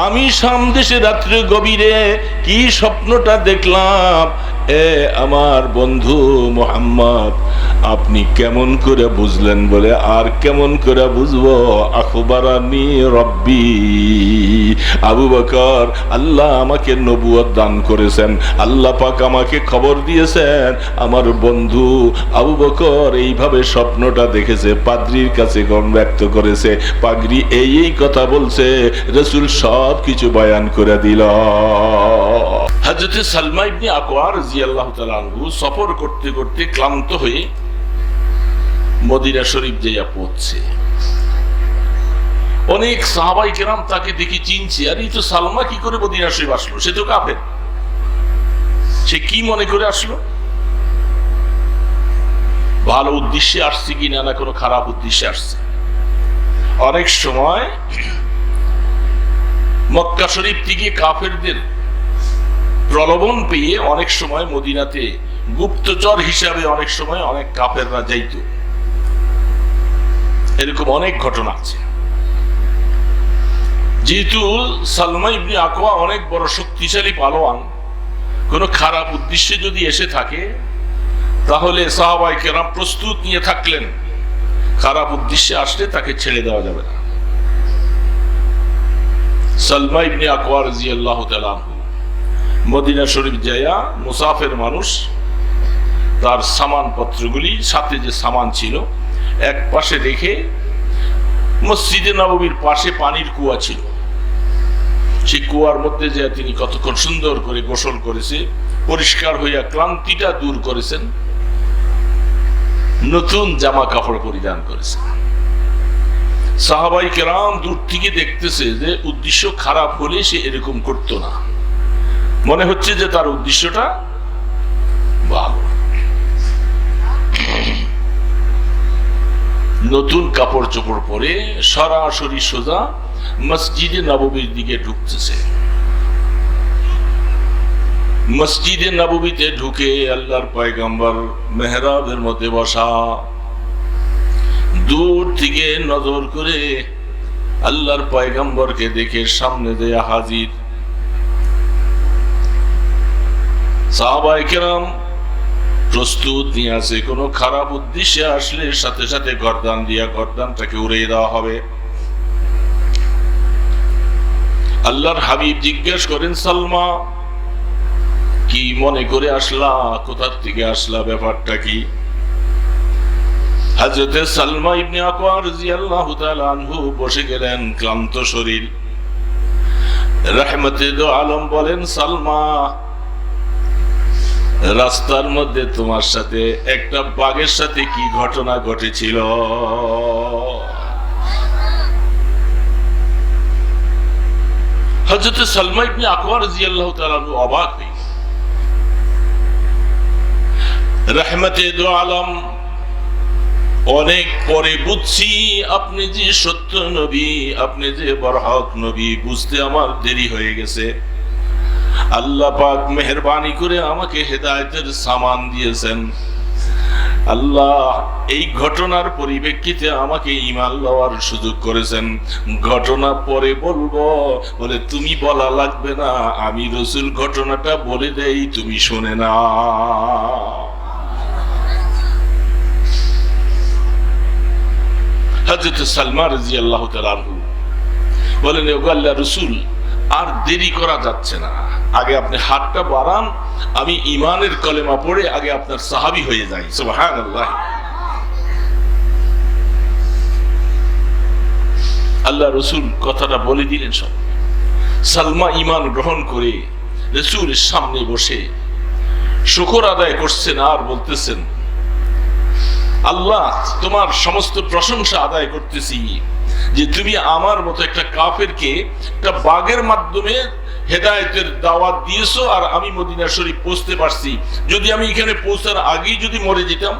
আমি সামদেশে রাত্রে গভীরে কি স্বপ্নটা দেখলাম, এ আমার বন্ধু মুহাম্মদ আপনি কেমন করে বুঝলেন? বলে আর কেমন করে বুঝবো, আখবারানি রব্বি, আবু বকর আল্লাহ আমাকে নবুয়ত দান করেছেন, আল্লাহ পাক আমাকে খবর দিয়েছেন আমার বন্ধু আবু বকর এইভাবে স্বপ্নটা দেখেছে, পাদ্রীর কাছে ব্যক্ত করেছে, পাগড়ি এই কথা বলছে, রাসূল সব কিছু বয়ান করে দিল। হযরত সালমা ইবনে আকওয়া রাদিয়াল্লাহু তাআলা আনহু সফর করতে করতে ক্লান্ত হয়ে মদিনা শরীফ যাইয়া পৌঁছে। অনেক সাহাবায়ে কেরাম তাকে দেখে চিনছে, আর এই তো সালমা কি করে মদিনা শরীফ আসলো, সে তো কাফের, সে কি মনে করে আসলো? ভালো উদ্দেশ্যে আসছে কিনা না কোনো খারাপ উদ্দেশ্যে আসছে? অনেক সময় মক্কা শরীফ থেকে কাফেরদের প্রলোভন পেয়ে অনেক সময় মদিনাতে গুপ্তচর হিসাবে অনেক সময় অনেক কাফেররা যাইত, এরকম অনেক ঘটনা আছে। যেহেতু সালমা ইবনে আকওয়া অনেক বড় শক্তিশালী পালোয়ান, কোনো খারাপ উদ্দেশ্যে যদি এসে থাকে তাহলে সাহাবায়ে কেরাম প্রস্তুত নিয়ে থাকলেন, খারাপ উদ্দেশ্যে আসলে তাকে ছেড়ে দেওয়া যাবে না। সালমা ইবনে আকওয়া রাদিয়াল্লাহু তাআলা আনহু মদিনা শরীফ যায়া, মুসাফির মানুষ, তার সামান পত্রগুলি সাথে যে সামান ছিল এক পাশে রেখে, মসজিদে নববীর পাশে পানির কুয়া ছিল, সেই কুয়ার মধ্যে যে তিনি কতক্ষণ সুন্দর করে গোসল করেছে, পরিষ্কার হইয়া ক্লান্তিটা দূর করেছেন, নতুন জামা কাপড় পরিধান করেছেন। সাহাবায়ে কেরাম দূর থেকে দেখতেছে যে উদ্দেশ্য খারাপ হলে সে এরকম করতো না, মনে হচ্ছে যে তার উদ্দেশ্যটা ভালো। নতুন কাপড় চোপড় পরে সরাসরি সোজা মসজিদে নববীর দিকে ঢুকতেছে। মসজিদে নববীতে ঢুকে আল্লাহর পয়গম্বর মেহরাবের মধ্যে বসা, দূর থেকে নজর করে আল্লাহর পয়গম্বরকে দেখে সামনে দেয়া হাজির। সাহাবায়ে কেরাম প্রস্তুত নিয়ে আছে, কোনো খারাপ উদ্দেশ্যে আসলে সাথে সাথে গর্দান দিয়া গর্দানটাকে উড়িয়ে দেওয়া হবে। আল্লাহর হাবিব জিজ্ঞেস করেন, সালমা কি মনে করে আসলা, কোথা থেকে আসলা, ব্যাপারটা কি? হযরত সালমা ইবনে আকওয়া রাদিয়াল্লাহু তাআলা আনহু বসে গেলেন, ক্লান্ত শরীর। রাহমাতে দো আলম বলেন, সালমা রাস্তার মধ্যে তোমার সাথে একটা বাঘের সাথে কি ঘটনা ঘটেছিল? হযরত সালমা ইবনে আকওয়া রাদিয়াল্লাহু তাআলা আনহু অবাক হয়ে, রাহমাতে দো আলম অনেক পরে বুঝছি আপনি যে সত্য নবী, আপনি যে বরহক নবী, বুঝতে আমার দেরি হয়ে গেছে। আল্লাহ পাক মেহেরবানি করে আমাকে হেদায়েতের সামান দিয়েছেন। আল্লাহ এই ঘটনার পরিপ্রেক্ষিতে আমাকে ঈমান লওয়ার সুযোগ করেছেন। ঘটনা পরে বলবো, বলে তুমি বলা লাগবে না, আমি রাসূল ঘটনাটা বলে দেই, তুমি শুনে না। হযরত সালমা রাদিয়াল্লাহু তাআলা আনহু বলেন, ওগো আল্লাহর রাসূল, আর দেরি করা যাচ্ছে না, আগে আপনি হাতটা বাড়ান, আমি ঈমানের কলেমা পড়ে আগে আপনার সাহাবী হয়ে যাই। সুবহানাল্লাহ। আল্লাহ রাসূল কথাটা বলে দিলেন। সব সালমা ঈমান গ্রহণ করে রাসূলের সামনে বসে শুকর আদায় করছেন আর বলতেছেন, আল্লাহ তোমার সমস্ত প্রশংসা আদায় করতেছি যে তুমি আমার মতো একটা কাফেরকে একটা বাঘের মাধ্যমে হেদায়েতের দাওয়াত দিয়েছো, আর আমি মদিনা শরীফ পৌঁছতে পারছি। যদি আমি এখানে পৌঁছার আগেই যদি মরে যেতাম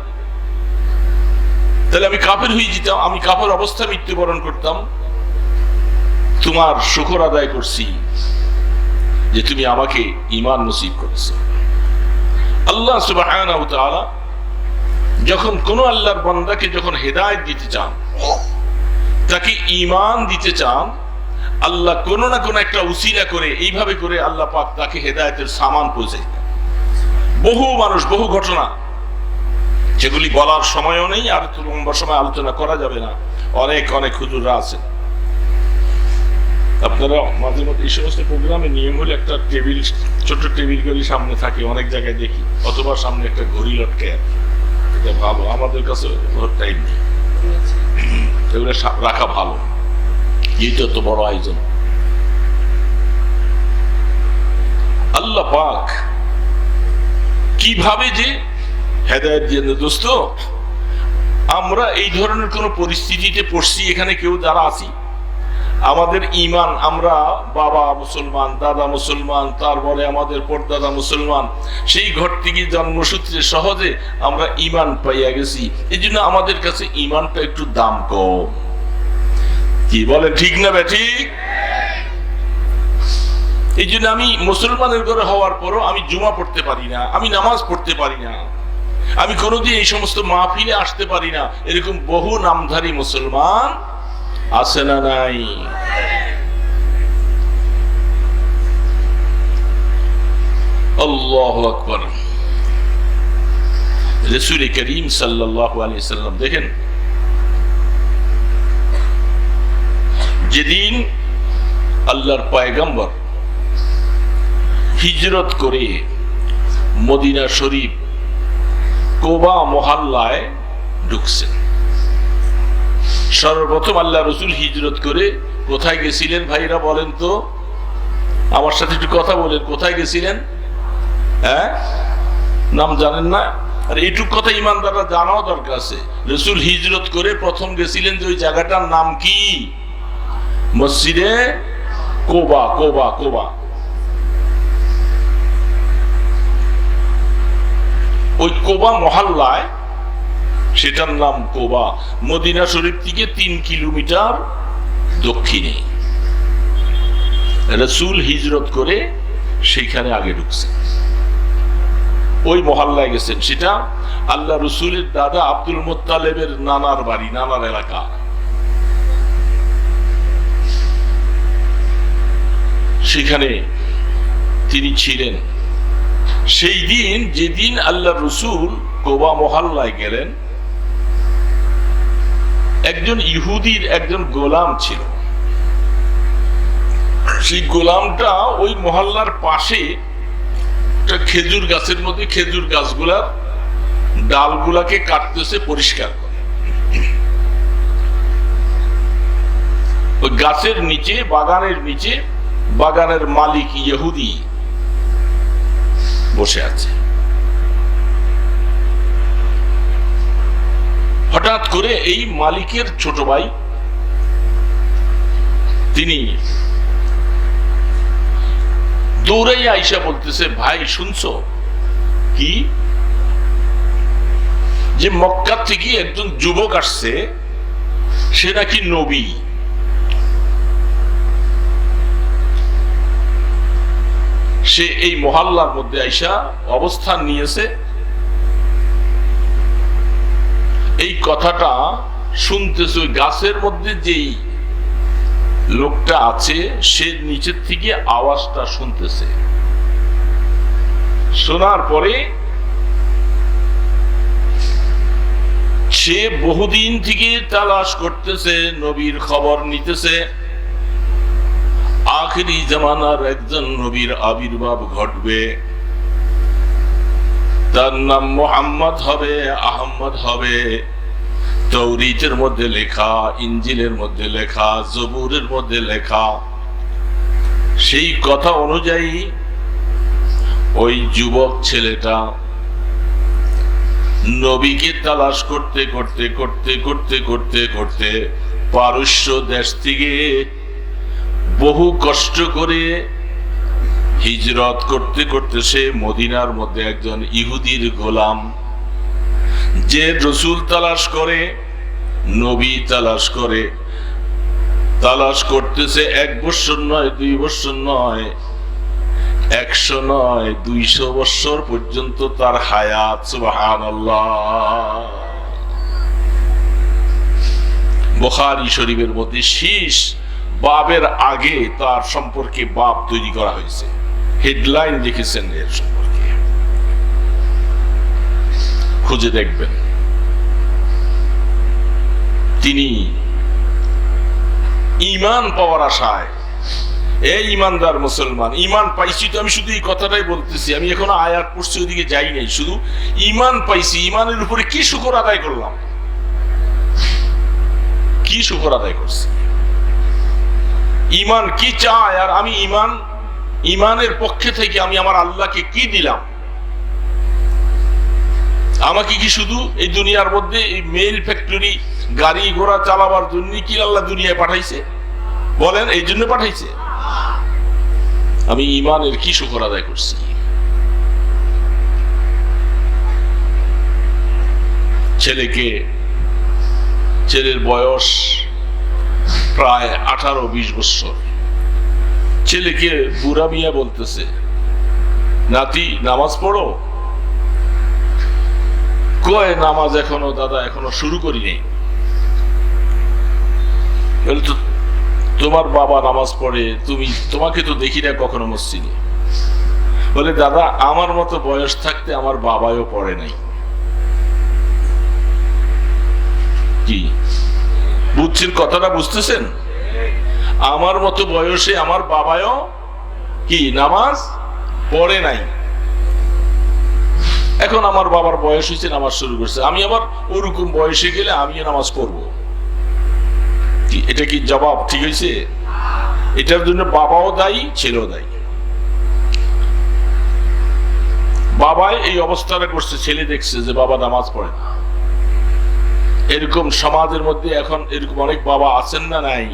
তাহলে আমি কাফের হয়ে যেতাম, আমি কাফের অবস্থায় মৃত্যুবরণ করতাম। তোমার শুকর আদায় করছি যে তুমি আমাকে ঈমান নসিব করেছো। আল্লাহ সুবহানাহু ওয়া তাআলা যখন কোন আল্লাহর বান্দাকে যখন হেদায়েত দিতে চান, তাকে ঈমান দিতে চান, আল্লাহ কোনো না কোনো একটা উসিলা করে এইভাবে করে আল্লাহ পাক তাকে হেদায়েতের সামান পৌঁছে। বহু মানুষ, বহু ঘটনা, যেগুলি বলার সময়ও নেই, আর লম্বা সময় আলোচনা করা যাবে না। অনেক অনেক হুজুররা আছেন, আপনারা মাঝে মধ্যে এই সমস্ত প্রোগ্রামে নিয়ম হলে একটা টেবিল, ছোট টেবিল গুলি সামনে থাকে, অনেক জায়গায় দেখি, অথবা সামনে একটা ঘড়ি লটকে, এটা ভালো। আমাদের কাছে টাইম নেই, এগুলো রাখা ভালো, এইটা তো বড় আয়োজন। আল্লাহ পাক কিভাবে যে হেদায়েত দিয়ে, দোস্ত আমরা এই ধরনের কোন পরিস্থিতিতে পড়ছি, এখানে কেউ যারা আছি, আমাদের ঈমান, আমরা বাবা মুসলমান, দাদা মুসলমান, তারপরে আমাদের পরদাদা মুসলমান, সেই ঘর থেকে জন্মসূত্রে সহজে আমরা ঈমান পাইয়া গেছি। এই জন্য আমাদের কাছে ঈমানটা একটু দাম কম। কি বলেন, ঠিক না ঠিক? এই জন্য আমি মুসলমানের ঘরে হওয়ার পরও আমি জুমা পড়তে পারি না, আমি নামাজ পড়তে পারি না, আমি কোনোদিন এই সমস্ত মাহফিলে আসতে পারি না। এরকম বহু নামধারী মুসলমান আছে না নাই? আল্লাহু আকবার। রাসূল করিম সাল্লাল্লাহু আলাইহি সাল্লাম দেখেন, যেদিন আল্লাহর পয়গম্বর হিজরত করে মদিনা শরীফ কোবা মহল্লায় ঢুকছেন, সর্বপ্রথম আল্লাহ রসুল হিজরত করে কোথায় গেছিলেন? ভাইরা বলেন তো, আমার সাথে একটু কথা বলেন, কোথায় গেছিলেন? হ্যাঁ, নাম জানেন না? আর এইটুক কথা ইমানদাররা জানাও দরকার আছে। রসুল হিজরত করে প্রথম গেছিলেন যে ওই জায়গাটার নাম কি? মসজিদে কোবা। কোবা কোবা ওই কোবা মহল্লায়, সেটার নাম কোবা, মদিনা শরীফ থেকে 3 কিলোমিটার দক্ষিণে। রাসূল হিজরত করে সেইখানে আগে ঢুকছেন, ওই মহল্লায় গেছেন। সেটা আল্লাহ রসুলের দাদা আব্দুল মুত্তালিবের নানার বাড়ি, নানার এলাকা। সেখানে তিনি ছিলেন। সেই দিন, যেদিন আল্লাহ রসুল কোবা মহল্লায় গেলেন, একজন ইহুদির একজন গোলাম ছিল। সেই গোলামটা ওই মহল্লার পাশে একটা খেজুর গাছের মধ্যে খেজুর গাছগুলার ডালগুলাকে কাটতেছে, পরিষ্কার করে। ওই গাছের নিচে, বাগানের নিচে, বাগানের মালিক ইহুদি বসে আছে। হঠাৎ করে এই মালিকের ছোট ভাই, তিনি দৌড়াই আইসা বলতেছে, ভাই শুনছো কি, যে মক্কা থেকে একজন যুবক আসছে, সে নাকি নবী। সে এই মহল্লার মধ্যে আইসা অবস্থান নিয়েছে। এই কথাটা শুনতেছে, ওই গাছের মধ্যে যেই লোকটা আছে, সে নিচের থেকে আওয়াজটা শুনতেছে। শোনার পরে সে বহুদিন থেকে তালাশ করতেছে, নবীর খবর নিতেছে। আখিরি জামানার একজন নবীর আবির্ভাব ঘটবে, তার নাম মুহাম্মদ হবে, আহমদ হবে। তৌরাতের মধ্যে লেখা, ইনজিলের মধ্যে লেখা, জবুরের মধ্যে লেখা। সেই কথা অনুযায়ী ওই যুবক ছেলেটা নবীকে তালাশ করতে করতে করতে করতে করতে করতে পারস্য দেশ থেকে বহু কষ্ট করে হিজরত করতে করতে সে মদিনার মধ্যে একজন ইহুদির গোলাম, যে রসুল তালাশ করে, নবী তালাশ করে, তালাশ করতেছে 1 বছর নয়, 2 বছর নয়, 100 নয়, 200 বছর পর্যন্ত তার হায়াত। সুবহানাল্লাহ। বুখারী শরীফের মধ্যে শীষ বাবের আগে তার সম্পর্কে বাব তৈরি করা হয়েছে, হেডলাইন লিখেছেন এর সম্পর্কে, খুঁজে দেখবেন। তিনি ঈমান পাওয়ার আশায়, এই ঈমানদার মুসলমান, ঈমান পাইছি তো, আমি শুধু এই কথাটাই বলতেছি, আমি এখনো আয়াত পড়ছি ওইদিকে যাই নাই, শুধু ঈমান পাইছি, ঈমানের উপরে কি শুকর আদায় করলাম, কি শুকর আদায় করছি, ঈমান কি চায়, আর আমি ঈমানের পক্ষে থেকে আমি আমার আল্লাহকে কি দিলাম। আমাকে কি শুধু এই দুনিয়ার মধ্যে এই মেল ফ্যাক্টরি গাড়ি ঘোড়া চালাবার জন্য কি আল্লাহ দুনিয়ায় পাঠাইছে? বলেন, এই জন্য পাঠাইছে? আমি ঈমানের কি শুকর আদায় করছি। ছেলের বয়স প্রায় 18-20 বছর। ছেলেকে বুড়া মিয়া বলতেছে, নাতি নামাজ পড়ো। কয়, নামাজ এখনো দাদা এখনো শুরু করি নাই। তোমার বাবা নামাজ পড়ে, তোমাকে তো দেখি না কখনো মসজিদে। বলে, দাদা আমার মতো বয়স থাকতে আমার বাবাও পড়ে নাই। কি বুঝছেন কথাটা? বুঝতেছেন? আমার মতো বয়সে আমার বাবাও কি নামাজ পড়ে নাই। এখন আমার বাবার বয়স হয়েছে, নামাজ শুরু করছে, আমি আবার ওরকম বয়সে গেলে আমিও নামাজ পড়বো। এটা কি জবাব ঠিক হয়েছে? এটার জন্য বাবাও দায়ী, ছেলেও দায়ী। বাবাই এই অবস্থাটা করছে, ছেলে দেখছে যে বাবা নামাজ পড়ে না। এরকম সমাজের মধ্যে এখন এরকম অনেক বাবা আছেন না নাই,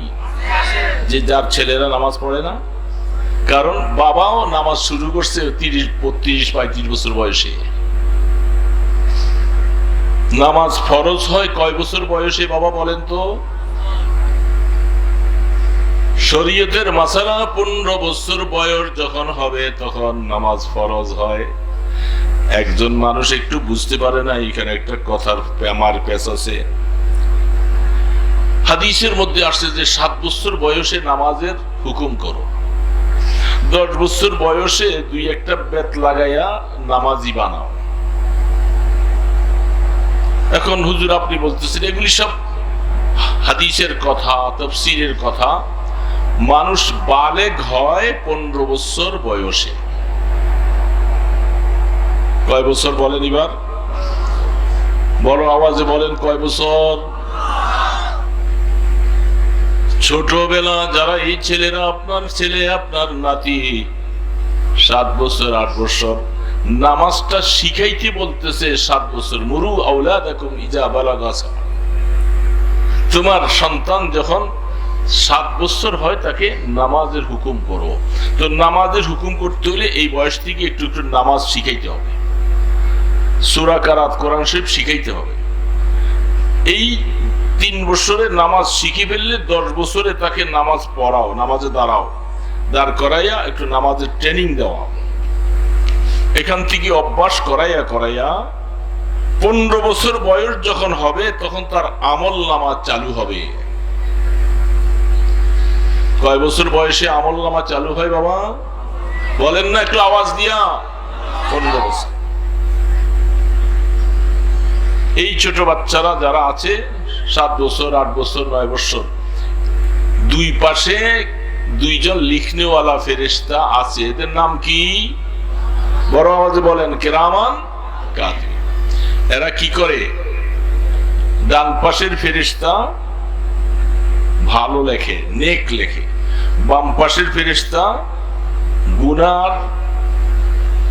যে যার ছেলেরা নামাজ পড়ে না। কারণ বাবাও নামাজ শুরু করছে 30-35 বছর বয়সে। নামাজ ফরজ হয় কয় বছর বয়সে বাবা বলেন তো? শরীয়তের মাসালা 15 বছর বয়স যখন হবে তখন নামাজ ফরজ হয়। একজন মানুষ একটু বুঝতে পারে না, এখানে একটা কথার আমার পেশ আছে। হাদিসের মধ্যে আসছে যে 7 বছর বয়সে নামাজের হুকুম করো, 10 বছর বয়সে 2-1টা বেত লাগাইয়া নামাজি বানাও। এখন হুজুর আপনি বলতেছেন এগুলি সব হাদিসের কথা, তাফসীরের কথা। মানুষ বালেগ হয় 15 বছর বয়সে। কয় বছর বলেন এবার? বড় আওয়াজে বলেন, কয় বছর? ছোটবেলা যারা এই ছেলেরা, আপনার ছেলে আপনার নাতি 7 বছর 8 বছর, নামাজটা শিখাইতে বলতেছে 7 বছর। মুরু আওলাদাকুম ইজা বালাগা, তোমার সন্তান যখন 7 বছর হয় তাকে নামাজের হুকুম করো। তো নামাজের হুকুম করতে হলে এই বয়স থেকে একটু একটু নামাজ শিখাইতে হবে, সূরা কারাত কোরআন শরীফ শিখাইতে হবে। এই 3 বছরে নামাজ শিখে ফেললে 10 বছরে তাকে নামাজ পড়াও, নামাজে দাঁড় করাইয়া একটু নামাজের ট্রেনিং দেওয়া। এখান থেকে অভ্যাস করাইয়া 15 বছর বয়স যখন হবে তখন তার আমল নামা চালু হবে। কয় বছর বয়সে আমল নামা চালু হয় বাবা? বলেন না একটু আওয়াজ দিয়া? 15 বছর। এই ছোট বাচ্চারা যারা আছে 7 বছর 8 বছর 9 বছর, 2 পাশে 2জন লিখনেওয়ালা ফেরেশতা আছে। এদের নাম কি? বড় আওয়াজে বলেন, কিরামান কাতিব। এরা কি করে? ডান পাশের ফেরেশতা ভালো লেখে, নেক লেখে। বাম পাশের ফেরেশতা গুনার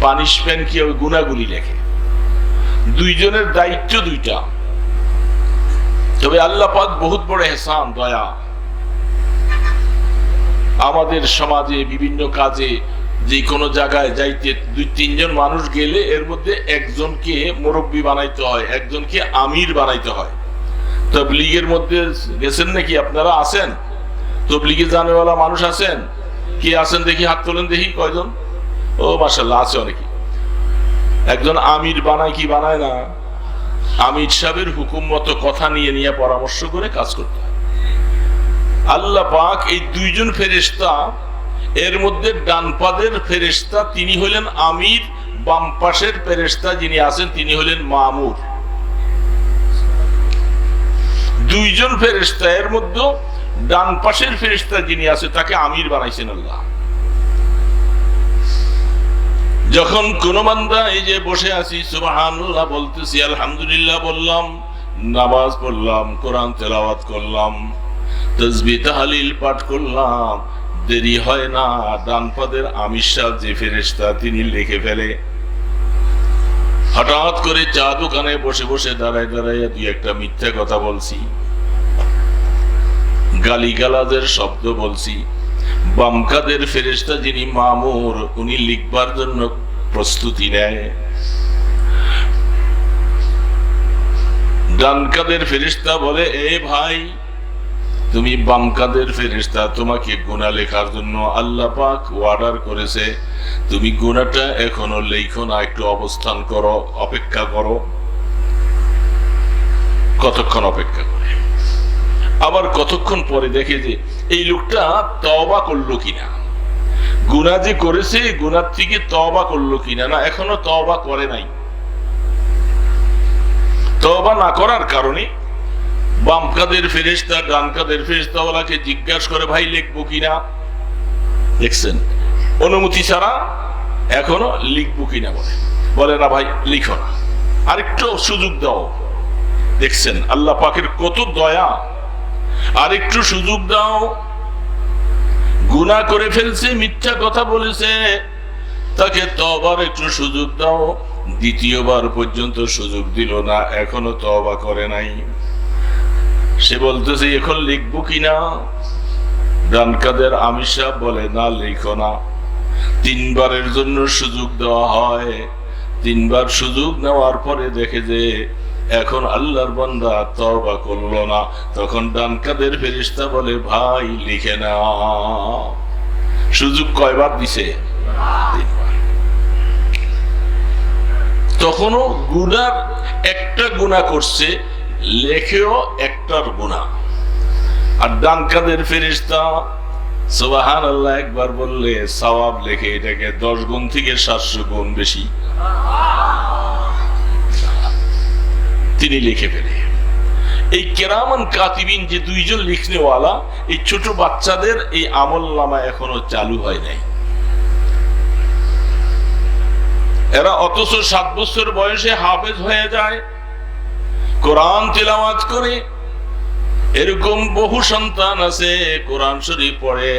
পানিশমেন্ট কি ওই গুনাহগুলি লেখে। 2 জনের দায়িত্ব 2টা। তবে আল্লাহ পাক বহুত বড় ইহসান, দয়া। আমাদের সমাজে বিভিন্ন কাজে যে কোনো জায়গায় যাইতে 2-3 জন মানুষ গেলে এর মধ্যে একজনকে মুরব্বী বানাইতে হয়, একজনকে আমির বানাইতে হয়। তাবলীগের মধ্যে গেছেন নাকি আপনারা? আছেন? তাবলীগে জানেওয়ালা মানুষ আছেন? কি আছেন দেখি, হাত তোলেন দেখি কয়জন? ও মাশাআল্লাহ, আছে অনেকে। একজন আমির বানায় কি বানায় না? আমির সাহেবের হুকুম মতো কথা নিয়ে পরামর্শ করে কাজ করতে হয়। আল্লাহ পাক এই দুইজন ফেরেশতা, এর মধ্যে ডান পাদের ফেরেশতা তিনি হলেন আমির, বাম পাশের ফেরেশতা যিনি আছেন তিনি হলেন মামুর। দুইজন ফেরেশতা, এর মধ্যে ডান পাশের ফেরেশতা যিনি আছে তাকে আমির বানাইছেন আল্লাহ। যখন কোন বান্দা এই যে বসে আছি সুবহানাল্লাহ বলতেছি, আলহামদুলিল্লাহ বললাম, নামাজ পড়লাম, কোরআন তেলাওয়াত করলাম, তাসবিহ তাহলিল পাঠ করলাম, দেরি হয় না ডান পাদের আমির সাহেব যে ফেরেশতা তিনি লিখে ফেলে। হঠাৎ করে চা দোকানে বসে বসে দাঁড়ায় দাঁড়ায় দুই একটা মিথ্যা কথা বলছি, গালিগালাজের শব্দ বলছি, বাম কাদের ফেরেশতা যিনি মামুর উনি লিখবার জন্য প্রস্তুতি নেয়। ডান কাদের ফেরেশতা বলে, এ ভাই তুমি বাম কাদের ফেরেশতা, তোমাকে গুনাহ লেখার জন্য আল্লাহ পাক অর্ডার করেছে, তুমি গুনাহটা এখনো লেখো না, একটু অবস্থান করো, অপেক্ষা করো। কতক্ষণ অপেক্ষা করে, আবার কতক্ষণ পরে দেখে যে এই লোকটা তওবা করলো কিনা, গুনাহ যে করেছে গুনাহ থেকে তওবা করলো কিনা, না এখনো তওবা করে নাই। তওবা না করার কারণে বাম কাদের ফেরেশতা ডান কাদের ফেরেশতাওয়ালাকে জিজ্ঞাসা করে, ভাই লিখবো কিনা? দেখছেন অনুমতি ছাড়া এখনো লিখবো কিনা, বলে না ভাই লিখো না, আরেকটু সুযোগ দাও। দেখছেন আল্লাহ পাকের কত দয়া, আরেকটু সুযোগ দাও। গুনাহ করে ফেলছে, মিথ্যা কথা বলেছে, তাকে তওবার একটু সুযোগ দাও। দ্বিতীয়বার পর্যন্ত সুযোগ দিল না, এখনো তওবা করে নাই। সে বলতেছে এখন লিখবো কিনা? ডান কাদের আমির সাহেব বলে, না লিখো না। তিনবারের জন্য সুযোগ দেওয়া হয়, তিনবার সুযোগ নেওয়ার পরে দেখে যে এখন আল্লাহর বান্দা তওবা করলো না, তখন ডান কাদের ফেরেশতা বলে, ভাই লিখে না। সুযোগ কয়বার দিছে? তখনও গুনার একটা গুনাহ করছে, লেখেও একটার গুনাহ। আর ডান কাদের ফেরেশতা সুবহানাল্লাহ একবার বললে সওয়াব লেখে এটাকে 10 গুণ থেকে 700 গুণ বেশি তিনি লিখে ফেলে। এই কেরামান কাতিবিন যে দুইজন লিখনেওয়ালা, এই ছোট বাচ্চাদের এই আমলনামা এখনো চালু হয় নাই। এরা অথচ 7 বছর বয়সে হাফেজ হয়ে যায়, কোরআন তেলাওয়াত করে। এরকম বহু সন্তান আছে কোরআন শরীফ পড়ে,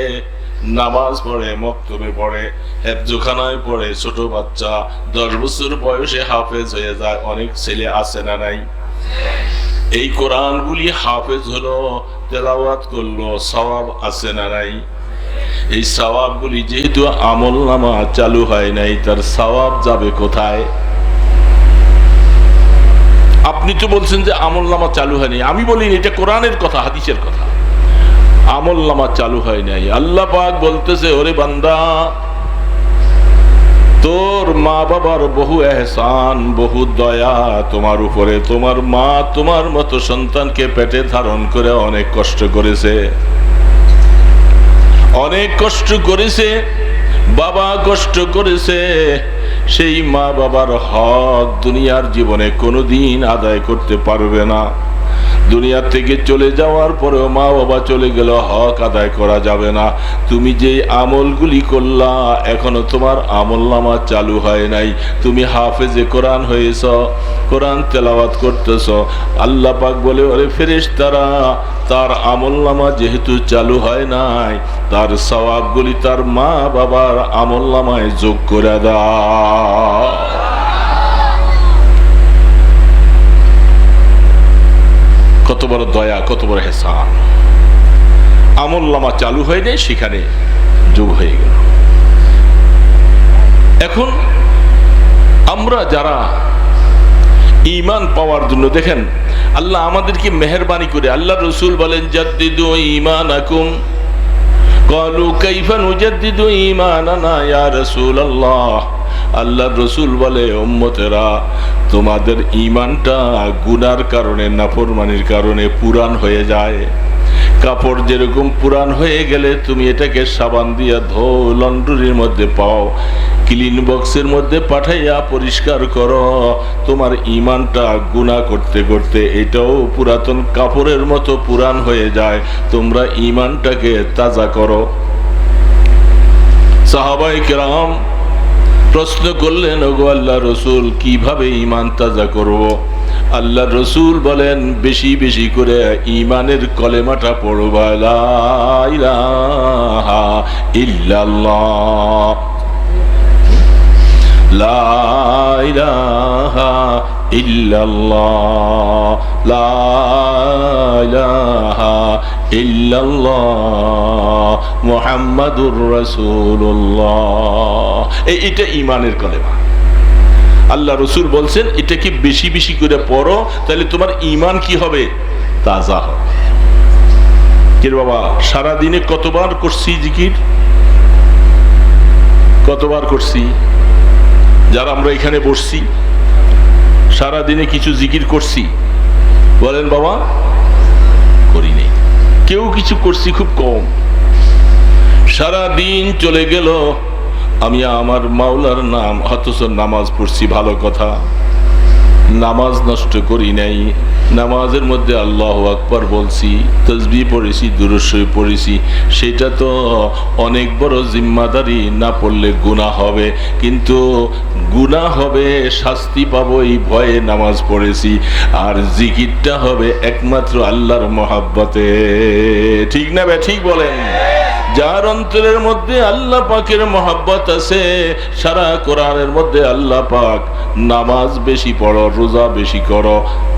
নামাজ পড়ে, মক্তবে পড়ে, হেফজখানায় পড়ে, ছোট বাচ্চা 10 বছর বয়সে হাফেজ হয়ে যায়। অনেক ছেলে আছে না নাই? এই কোরআনগুলি হাফেজ হলো, তেলাওয়াত করলো, সওয়াব আছে না নাই? এই সওয়াবগুলি যেহেতু আমলনামা চালু হয় নাই, তার সওয়াব যাবে কোথায়? আপনি তো বলছেন যে আমলনামা চালু হয়নি, আমি বলিনি, এটা কোরআনের কথা, হাদিসের কথা। আমলনামা চালু হয় নাই। আল্লাহ পাক বলতেছে, ওরে বান্দা, তোর মা বাবার বহু এহসান, বহু দয়া তোমার উপরে। তোমার মা তোমার মতো সন্তানকে পেটে ধারণ করে অনেক কষ্ট করেছে, অনেক কষ্ট করেছে, বাবা কষ্ট করেছে। সেই মা বাবার হক দুনিয়ার জীবনে কোনোদিন আদায় করতে পারবে না। দুনিয়া থেকে চলে যাওয়ার পরেও মা বাবা চলে গেল, হক আদায় করা যাবে না। তুমি যে আমলগুলি করলা, এখনো তোমার আমলনামা চালু হয় নাই। তুমি হাফেজে কোরআন হয়েছ, কোরআন তেলাওয়াত করতেছ। আল্লাহ পাক বলে, ওরে ফেরেশতারা, তার আমলনামা যেহেতু চালু হয় নাই, তার সওয়াবগুলি তার মা বাবার আমলনামায় যোগ করে দাও। কত বড় দয়া, কত বড় এহসান! আমলনামা চালু হয় নাই, সেখানে যোগ হয়ে গেল। এখন আমরা যারা ঈমান পাওয়ার জন্য, দেখেন আল্লাহ আমাদেরকে মেহেরবানি করে, আল্লাহ রসুল বলেন, জাদ্দিদু ঈমানাকুম। ক্বালু কাইফা নুজাদ্দিদু ঈমানানা ইয়া রাসূলুল্লাহ। আল্লাহ রসুল বলে, উম্মতেরা, তোমাদের ঈমানটা গুনার কারণে, নাফরমানির কারণে পুরান হয়ে যায়। কাপড় যেরকম পুরান হয়ে গেলে তুমি এটাকে সাবান দিয়া ধো, লন্ড্রির মধ্যে পাও, ক্লিন বক্সের মধ্যে পাঠাইয়া পরিষ্কার করো। তোমার ইমানটা গুনাহ করতে করতে এটাও পুরাতন কাপড়ের মতো পুরান হয়ে যায়। তোমরা ইমানটাকে তাজা করো। সাহাবায়ে কেরাম প্রশ্ন করলেন, ওগো আল্লাহর রাসূল, কিভাবে ইমান তাজা করব? আল্লাহর রাসূল বলেন, বেশি বেশি করে ইমানের কলেমাটা পড়বা, লা ইলাহা ইল্লাল্লাহ, লা ইলাহা ইল্লাল্লাহ, লা ইলাহা ইল্লাল্লাহ মুহাম্মাদুর রাসূলুল্লাহ। এটা ইমানের কলেমা। আল্লাহ রাসূল বলছেন এটাকে বেশি বেশি করে পড়ো, তাহলে তোমার ইমান কি হবে? তাজা হবে। কে বাবা, সারা দিনে কতবার করছি জিকির? কতবার করছি? যারা আমরা এখানে বসছি সারা দিনে কিছু জিকির করছি? বলেন বাবা, করি নাই। কেউ কিছু করছি খুব কম। সারা দিন চলে গেল, আমি আমার মাওলার নাম, অথচ নামাজ পড়ছি, ভালো কথা, নামাজ নষ্ট করি নাই। নামাজের মধ্যে আল্লাহু আকবার বলছি, তাসবিহ পড়েছি, দুরূদ শরীফ পড়েছি, সেটা তো অনেক বড় জিম্মাদারি। না পড়লে গুনাহ হবে, কিন্তু গুনাহ হবে, শাস্তি পাবো এই ভয়ে নামাজ পড়েছি। আর জিকিরটা হবে একমাত্র আল্লাহর মহাব্বতে। ঠিক না বে ঠিক বলেন? যার অন্তরের মধ্যে আল্লাহ পাকের মহাব্বত আছে, সারা কোরআনের মধ্যে আল্লাহ পাক নামাজ বেশি পড়ো, রোজা বেশি করো,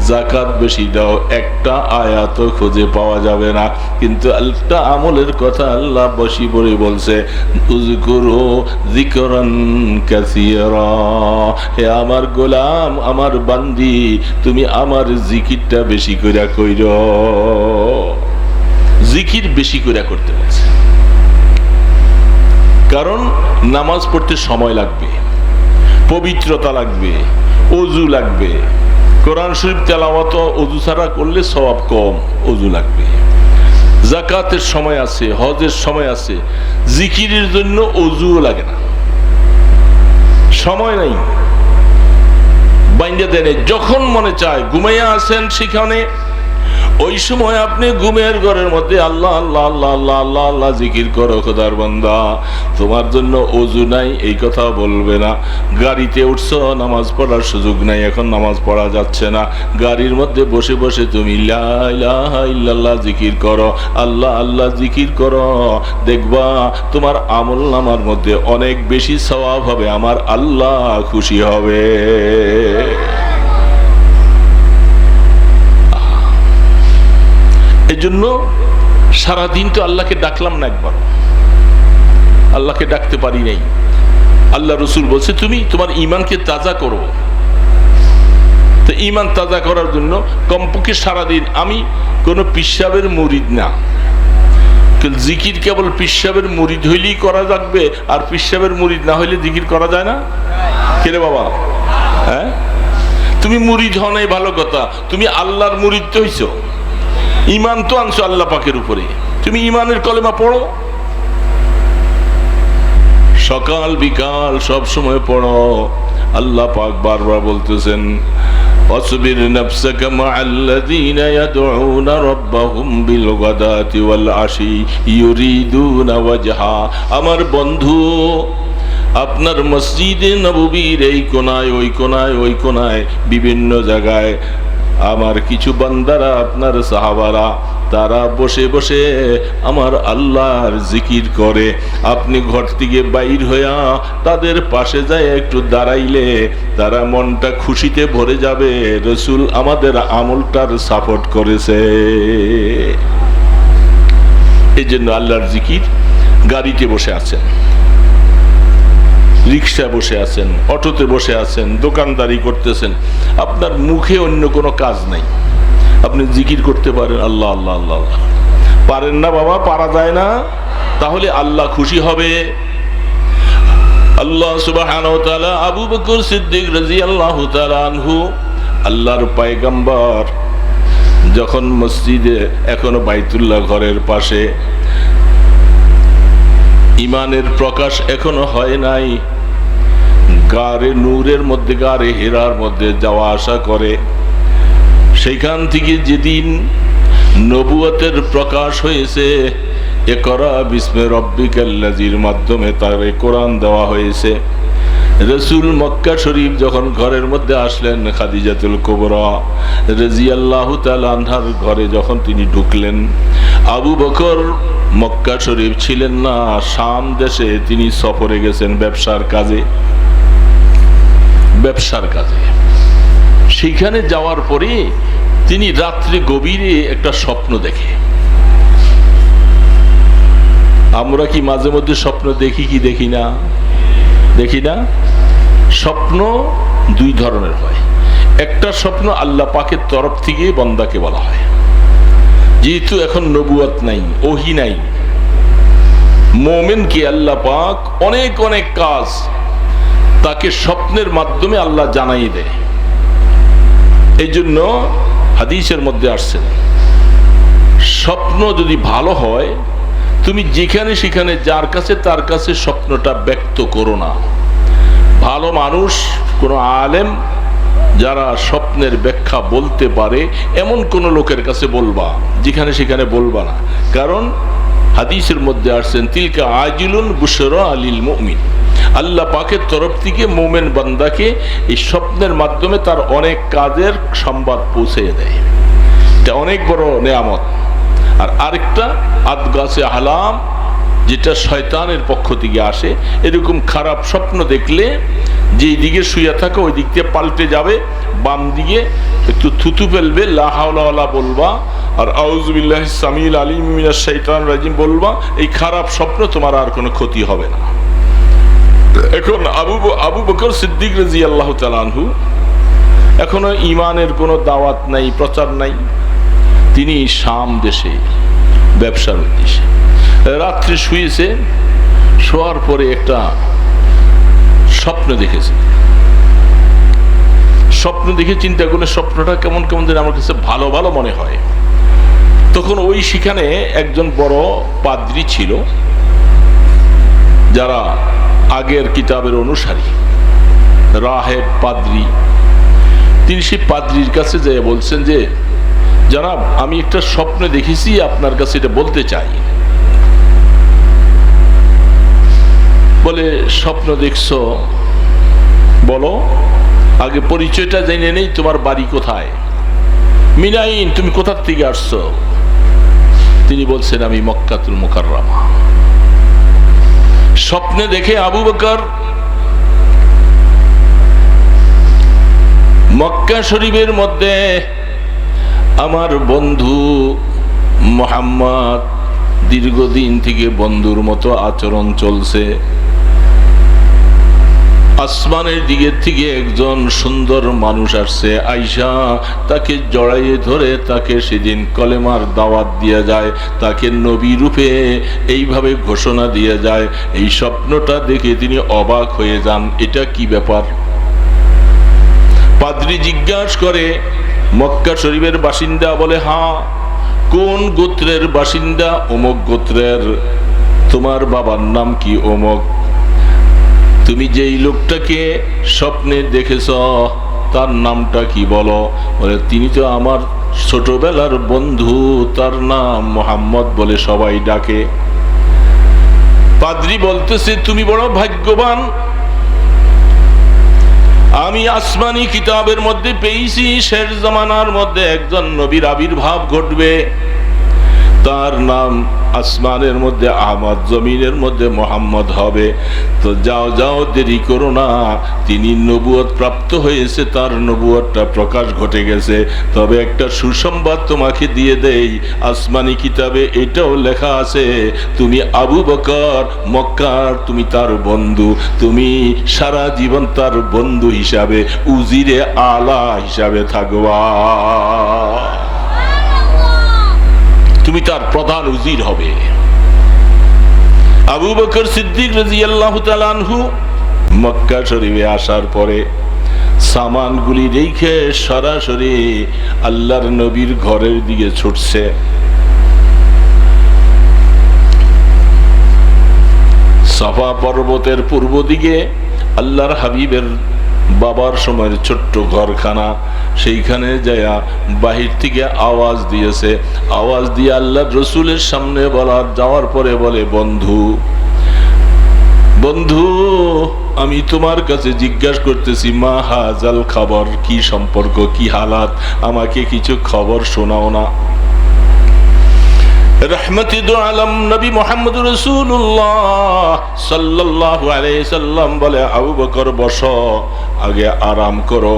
যাকাত বেশি দাও, একটা আয়াত খুঁজে পাওয়া যাবে না। কিন্তু একটা আমলের কথা আল্লাহ বেশি করে বলছে, উযকুরু যিকরান কাসীরা। হে আমার গোলাম, আমার বান্দি, তুমি আমার জিকিরটা বেশি করে কইরো। জিকির বেশি করে করতে বলছে, কারণ নামাজ পড়তে সময় লাগবে, পবিত্রতা লাগবে, ওযু লাগবে। কোরআন শরীফ তেলাওয়াত ওযু ছাড়া করলে সওয়াব কম, ওযু লাগবে। যাকাতের সময় আছে, হজের সময় আছে, জিকিরের জন্য ওযুও লাগে না, সময় নাই, বাইন্দা দেন। যখন মনে চায়, ঘুমাইয়া আছেন সেখানে, ওই সময় আপনি ঘুমের ঘরের মধ্যে আল্লাহ আল্লাহ আল্লাহ আল্লাহ আল্লাহ আল্লাহ জিকির করো। খোদার বান্দা, তোমার জন্য ওযু নাই এই কথা বলবে না। গাড়িতে উঠছো, নামাজ পড়ার সুযোগ নাই, এখন নামাজ পড়া যাচ্ছে না, গাড়ির মধ্যে বসে বসে তুমি লা ইলাহা ইল্লাল্লাহ জিকির করো, আল্লাহ আল্লাহ জিকির করো, দেখবা তোমার আমলনামার মধ্যে অনেক বেশি সওয়াব হবে, আমার আল্লাহ খুশি হবে। এই জন্য সারাদিন তো আল্লাহকে ডাকলাম না, একবার আল্লাহকে ডাকতে পারি নাই। আল্লাহ রাসূল বলছে তুমি তোমার ঈমানকে তাজা করো। তো ঈমান তাজা করার জন্য কমপক্ষে সারাদিন, আমি কোনো পিশাবের মুরিদ না, জিকির কেবল পিশাবের মুরিদ হইলেই করা যাবে, আর পিশাবের মুরিদ না হইলে জিকির করা যায় না। কেরে বাবা, হ্যাঁ, তুমি মুরিদ হও নাই ভালো কথা, তুমি আল্লাহর মুরিদ তো হইছো, ঈমান তো আনছো আল্লাহ পাকের উপরে, তুমি ঈমানের কলেমা পড়ো, সকাল বিকাল সব সময় পড়ো। আল্লাহ পাক বারবার বলতেছেন, ওয়াসবির নাফসাকা মা'আল্লাযীনা ইয়াদউনা রাব্বাহুম বিল গাদাতি ওয়াল আশি ইউরিদুনা ওয়াজহা। আমার বন্ধু, আপনার মসজিদে নববীর এই কোনায় ওই কোনায় ওই কোনায় বিভিন্ন জায়গায় আমার কিছু বান্দারা, আপনার সাহাবারা, তারা বসে বসে আমার আল্লাহর জিকির করে। আপনি ঘর থেকে বাইর হইয়া তাদের পাশে যায় একটু দাঁড়াইলে তারা মনটা খুশিতে ভরে যাবে, রাসূল আমাদের আমলটার সাপোর্ট করেছে। এই জন্য আল্লাহর জিকির, গাড়িতে বসে আছেন, রিক্সা বসে আছেন, অটোতে বসে আছেন, দোকানদারি করতেছেন, আপনার মুখে অন্য কোনো কাজ নাই, আপনি জিকির করতে পারেন আল্লাহ আল্লাহ আল্লাহ আল্লাহ। পারেন না বাবা, পারা যায় না, তাহলে আল্লাহ খুশি হবে। আল্লাহ সুবহানাহু ওয়া তাআলা আবু বকর সিদ্দিক রাদিয়াল্লাহু তাআলা আনহু, আল্লাহর পয়গম্বর, যখন মসজিদে এখনো বাইতুল্লাহ ঘরের পাশে, ইমানের প্রকাশ এখনো হয় নাই, গারে নূরের মধ্যে, গারে হেরার মধ্যে যাওয়া আসা করে। সেইখান থেকে যেদিন নবুয়তের প্রকাশ হয়েছে, ইকরা বিস্মি রাব্বিকাল্লাযীর মাধ্যমে তারে কোরআন দেওয়া হয়েছে। রাসূল মক্কা শরীফ যখন ঘরের মধ্যে আসলেন, খাদিজাতুল কুবরা রাদিয়াল্লাহু তাআলা আনহার ঘরে যখন তিনি ঢুকলেন, আবু বকর মক্কা শরীফ ছিলেন না, শাম দেশে তিনি সফরে গেছেন ব্যবসার কাজে। সেখানে যাওয়ার পরে তিনি রাত্রে গভীরে একটা স্বপ্ন দেখে। আমরা কি মাঝে মধ্যে স্বপ্ন দেখি কি দেখি না? দেখি না? স্বপ্ন দুই ধরনের হয়। একটা স্বপ্ন আল্লাহ পাকের তরফ থেকে বান্দাকে বলা হয়, যেহেতু এখন নবুয়ত নাই, ওহী নাই, মুমিনকে আল্লাহ পাক অনেক অনেক কাজ তাকে স্বপ্নের মাধ্যমে আল্লাহ জানাই দেয়। এই জন্য হাদিসের মধ্যে আসছে, স্বপ্ন যদি ভালো হয়, তুমি যেখানে সেখানে যার কাছে তার কাছে স্বপ্নটা ব্যক্ত করো না। ভালো মানুষ, কোনো আলেম যারা স্বপ্নের ব্যাখ্যা বলতে পারে এমন কোন লোকের কাছে বলবা, যেখানে সেখানে বলবা না। কারণ হাদিসের মধ্যে আসছেন, তিলকা আজিলুন বুশরা লিল মুমিন, আল্লাহ পাকের তরফ থেকে মুমিন বান্দাকে এই স্বপ্নের মাধ্যমে তার অনেক কাজের সংবাদ পৌঁছে দেয়। এটা অনেক বড় নেয়ামত। আর আরেকটা আদগাসে আহলাম, যেটা শয়তানের পক্ষ থেকে আসে। এরকম খারাপ স্বপ্ন দেখলে যেই দিকে শুয়ে থাকো ওই দিক দিয়ে পাল্টে যাবে, বাম দিকে একটু থুতু ফেলবে, লা হাওলা ওয়ালা বলবা, আর আউযু বিল্লাহি সামিল আলিম মিনাশ শাইতানির রাজিম বলবা। এই খারাপ স্বপ্ন তোমার আর কোনো ক্ষতি হবে না। এখন আবু বকর সিদ্দিক রাদিয়াল্লাহু তাআলা আনহু, এখনো ইমানের কোনো দাওয়াত নাই, প্রচার নাই। তিনি শাম দেশে ব্যবসার উদ্দেশ্যে রাত্রে শুয়েছে। শোয়ার পরে একটা স্বপ্ন দেখেছে। স্বপ্ন দেখে চিন্তা করলে স্বপ্নটা কেমন কেমন যেন আমার কাছে ভালো ভালো মনে হয়। তখন ওই সেখানে একজন বড় পাদ্রী ছিল, যারা আগের কিতাবের অনুসারী, রাহেব পাদ্রী। তিনি সেই পাদ্রীর কাছে যেয়ে বলছেন যে, জনাব, আমি একটা স্বপ্ন দেখেছি, আপনার কাছে এটা বলতে চাই। বলে, স্বপ্ন দেখছো? বলো, আগে পরিচয়টা জেনে নেই, তোমার বাড়ি কোথায়? মিনাইন, তুমি কোথার থেকে আসছো? তিনি বলছেন, আমি মক্কাতুল মুকাররমা। স্বপ্নে দেখে আবু বকর মক্কা শরীফের মধ্যে আমার বন্ধু মুহাম্মদ, দীর্ঘদিন থেকে বন্ধুর মতো আচরণ চলছে। আসমানের দিকে থেকে একজন সুন্দর মানুষ আসছে, আয়েশা তাকে জড়াইয়ে ধরে তাকে সেদিন কলেমার দাওয়াত দিয়ে যায়, তাকে নবী রূপে এইভাবে ঘোষণা দিয়ে যায়। এই স্বপ্নটা দেখে তিনি অবাক হয়ে যান, এটা কি ব্যাপার? পাদ্রী জিজ্ঞাসা করে, মক্কা শরীফের বাসিন্দা? বলে, হ্যাঁ। কোন গোত্রের বাসিন্দা? অমুক গোত্রের। তোমার বাবার নাম কি? অমুক। তুমি যেই লোকটাকে স্বপ্নে দেখেছ তার নামটা কি বলো? বলে, তিনি তো আমার ছোটবেলার বন্ধু, তার নাম মুহাম্মদ বলে সবাই ডাকে। পাদ্রী বলতেছে, তুমি বড় ভাগ্যবান, আমি আসমানি কিতাবের মধ্যে পেয়েছি শেষ জামানার মধ্যে একজন নবীর আবির্ভাব ঘটবে, তার নাম আসমানের মধ্যে আহমদ, জমিনের মধ্যে মোহাম্মদ হবে। তো যাও যাও, দেরি করো না, তিনি নবুয়ত প্রাপ্ত হয়েছে, তার নবুয়তটা প্রকাশ ঘটে গেছে। তবে একটা সুসংবাদ তোমাকে দিয়ে দেই, আসমানি কিতাবে এটাও লেখা আছে, তুমি আবু বকর মক্কার, তুমি তার বন্ধু, তুমি সারা জীবন তার বন্ধু হিসাবে, উজিরে আলা হিসাবে থাকবা, তুমি তার প্রধান উজির হবে। আবু বকর সিদ্দিক রাদিয়াল্লাহু তাআলা আনহু মক্কা শরীফে আসার পরে সামানগুলি রেখে সরাসরি আল্লাহর নবীর ঘরের দিকে ছুটছে। সাফা পর্বতের পূর্ব দিকে আল্লাহর হাবিবের বাবার সময়ের ছোট্ট ঘরখানা, সেইখানে যায়া বাহির থেকে আওয়াজ দিয়েছে। আওয়াজ দিয়ে আল্লাহর রসুলের সামনে যাওয়ার পরে বলে, বন্ধু বন্ধু, আমি তোমার কাছে জিজ্ঞাসা করতেছি, মা হাজাল খবর, কি সম্পর্ক, কি হালাত, আমাকে কিছু খবর শোনাও না। রহমতে দো আলম নবী মুহাম্মদ রাসূলুল্লাহ সাল্লাল্লাহু আলাইহি সাল্লাম বলে, আবু বকর বসো, আগে আরাম করো,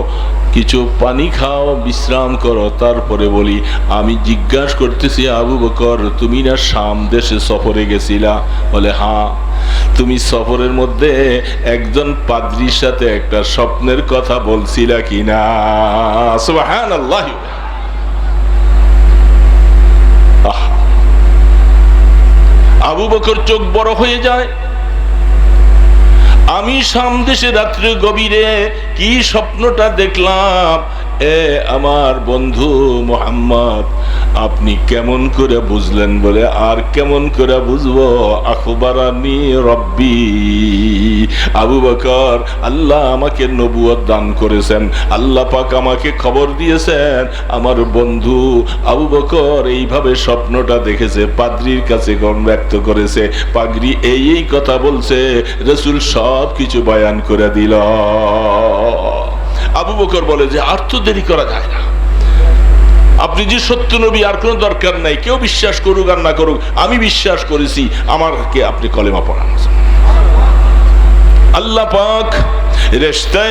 কিছু পানি খাও, বিশ্রাম করো, তারপরে বলি। আমি জিজ্ঞাসা করতেছি, আবু বকর, তুমি না শাম দেশে সফরে গেছিলা? বলে, হ্যাঁ। তুমি সফরের মধ্যে একজন পাদ্রীর সাথে একটা স্বপ্নের কথা বলছিলা কিনা? সুবহানাল্লাহ। আবু বকর চোখ বড় হয়ে যায়। আমি শাম দেশে রাত্রে গভীরে কি স্বপ্নটা দেখলাম, এ আমার বন্ধু মুহাম্মদ, আপনি কেমন করে বুঝলেন? বলে, আর কেমন করে বুঝবো? আখবারানি রব্বি, আবু বকর, আল্লাহ আমাকে নবুয়ত দান করেছেন, আল্লাহ পাক আমাকে খবর দিয়েছেন, আমার বন্ধু আবু বকর এইভাবে স্বপ্নটা দেখেছে, পাদ্রীর কাছে ব্যক্ত করেছে, পাগড়ি এই কথা বলছে, রাসূল সব কিছু বয়ান করে দিল। আবু বকর বলে যে, আর তো দেরি করা যায় না, আপনি যে সত্য নবী, আর কোনো দরকার নাই, কেউ বিশ্বাস করুক আর না করুক, আমি বিশ্বাস করেছি, আমাকে আপনি কলেমা পড়ান। अल्लाह पाक रिश्ते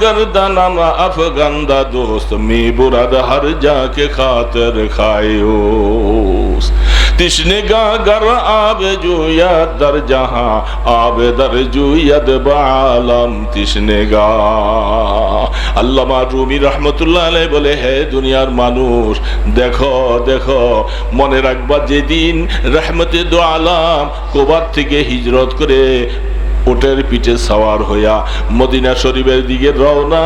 गर्दनमा अफगंदा दोस्त मी बुरद हर जाके खातर खायोस तिश्नेगा गर आबे जुया दर जहां आबे दर जुयद बालम तिश्नेगा। আল্লামা রুমি রহমতুল্লাহ আলাইহি বলে, হে দুনিয়ার মানুষ, দেখো দেখো, মনে রাখবা যেদিন রহমতে দো আলাম কুবার থেকে হিজরত করে উটের পিঠে সওয়ার হইয়া মদিনা শরীফের দিকে রওনা,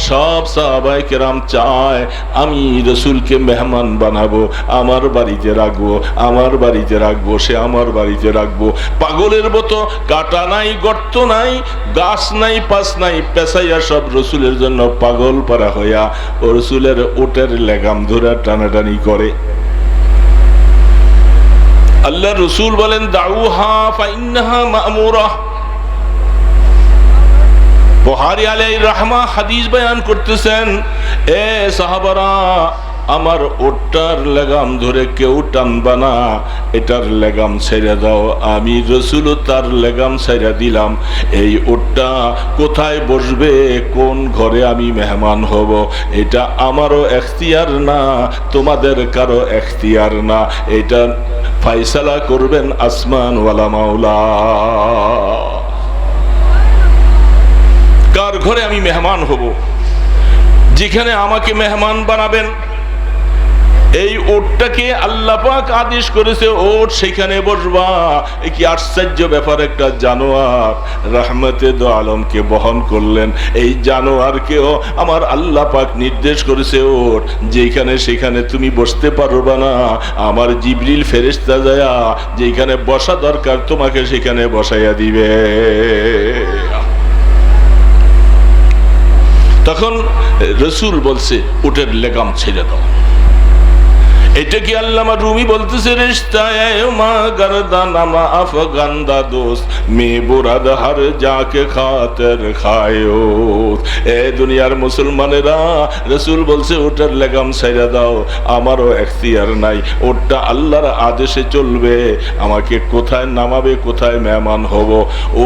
সব সাহাবায়ে কেরাম চায় আমি রাসূলকে মেহমান বানাবো, আমার বাড়িতে রাখবো, আমার বাড়িতে রাখবো, সে আমার বাড়িতে রাখবো। পাগলের মতো, কাটা নাই, গর্ত নাই, গাছ নাই, পাশ নাই, পেছাইয়া সব রাসূলের জন্য পাগল পারা হইয়া ও রাসূলের উটের লেগাম ধরে টানাটানি করে। আল্লাহ রাসূল বলেন, দাউহা ফাইন্নাহা মা'মুরা। বুখারী আলাইহির রাহমা হাদিস বয়ান করতেছেন, এ সাহাবারা, আমার ওটার লাগাম ধরে কেউ টানবা না, এটার লাগাম ছেড়ে দাও, আমি রাসূল তার লাগাম ছেড়ে দিলাম। এই ওটটা কোথায় বসবে, কোন ঘরে আমি মেহমান হব, এটা আমারও এখতিয়ার না, তোমাদের কারো এখতিয়ার না, এটা ফয়সালা করবেন আসমান ওয়ালা মাওলা। কার ঘরে আমি মেহমান হব, যেখানে আমাকে মেহমান বানাবেন, এই ওটটাকে আল্লাহ পাক আদেশ করেছে, ওট সেখানে বসবা। এই কি আশ্চর্য ব্যাপার, একটা জানোয়ার রহমতে দো আলমকে বহন করলেন, এই জানোয়ারকেও আমার আল্লাহ পাক নির্দেশ করেছে, ওট যেখানে সেখানে তুমি বসতে পারবা না, আমার জিবরিল ফেরেশতা যায়া যেখানে বসা দরকার তোমাকে সেখানে বসাইয়া দিবে। তখন রাসূল বলছে, উটের লেগাম ছেড়ে দাও। এটা কি আল্লামা রুমি বলতেছে, রিশতায়ে মা গর্দানামা আফগান্দা দোস্ত মে বুরাদ হর যাকে খাতের খায়ো। এ দুনিয়ার মুসলমানেরা, রাসূল বলছে ওটার লাগাম ছাইড়া দাও, আমারও এখতিয়ার নাই, ওটা আল্লাহর আদেশে চলবে, আমাকে কোথায় নামাবে, কোথায় মেহমান হব।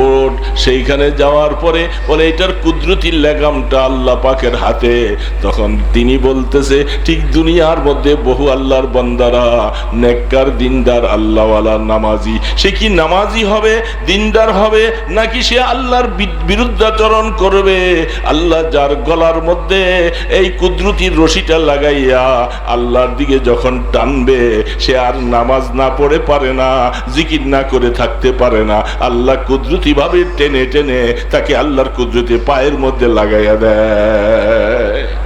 ওট সেইখানে যাওয়ার পরে বলে, এটার কুদরতির লাগামটা আল্লাহ পাকের হাতে। তখন তিনি বলতেছে, ঠিক দুনিয়ার মধ্যে বহু আল্লাহ আল্লাহর বান্দারা, নেককার দিনদার আল্লাহওয়ালা নামাজি, সে কি নামাজি হবে, দিনদার হবে, নাকি সে আল্লাহর বিরুদ্ধাচরণ করবে? আল্লাহ যার গলার মধ্যে এই কুদরতির রশিটা লাগাইয়া আল্লাহর দিকে যখন টানবে, সে আর নামাজ না পড়ে পারে না, জিকির না করে থাকতে পারে না। আল্লাহ কুদরতি ভাবে টেনে টেনে তাকে আল্লাহর কুদরতি পায়ের মধ্যে লাগাইয়া দেয়।